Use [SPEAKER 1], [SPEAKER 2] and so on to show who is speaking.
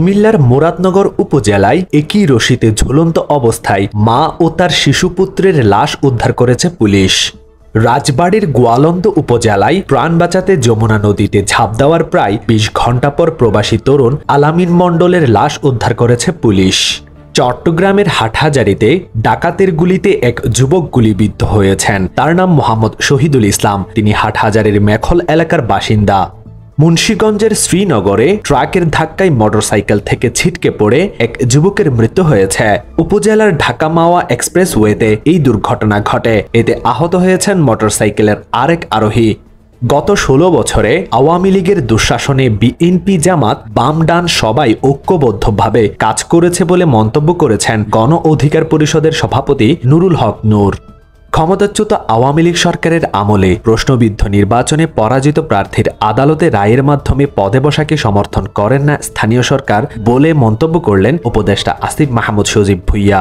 [SPEAKER 1] কুমিল্লার মুরাদনগর উপজেলায় একই রশিতে ঝুলন্ত অবস্থায় মা ও তার শিশুপুত্রের লাশ উদ্ধার করেছে পুলিশ। রাজবাড়ীর গোয়ালন্দ উপজেলায় প্রাণ বাঁচাতে যমুনা নদীতে ঝাঁপ দেওয়ার প্রায় ২০ ঘণ্টা পর প্রবাসী তরুণ আলামিন মণ্ডলের লাশ উদ্ধার করেছে পুলিশ। চট্টগ্রামের হাটহাজারীতে ডাকাতের গুলিতে এক যুবক গুলিবিদ্ধ হয়েছেন। তার নাম মোহাম্মদ শহীদুল ইসলাম। তিনি হাটহাজারীর মেখল এলাকার বাসিন্দা। মুন্সিগঞ্জের শ্রীনগরে ট্রাকের ধাক্কায় মোটরসাইকেল থেকে ছিটকে পড়ে এক যুবকের মৃত্যু হয়েছে। উপজেলার ঢাকা মাওয়া এক্সপ্রেসওয়েতে এই দুর্ঘটনা ঘটে। এতে আহত হয়েছেন মোটরসাইকেলের আরেক আরোহী। গত ১৬ বছরে আওয়ামী লীগের দুঃশাসনে বিএনপি, জামাত, বাম ডান সবাই ঐক্যবদ্ধভাবে কাজ করেছে বলে মন্তব্য করেছেন গণ অধিকার পরিষদের সভাপতি নুরুল হক নূর। ক্ষমতাচ্যুত আওয়ামী লীগ সরকারের আমলে প্রশ্নবিদ্ধ নির্বাচনে পরাজিত প্রার্থীর আদালতে রায়ের মাধ্যমে পদে বসাকে সমর্থন করেন না স্থানীয় সরকার বলে মন্তব্য করলেন উপদেষ্টা আসিফ মাহমুদ সজীব ভুইয়া।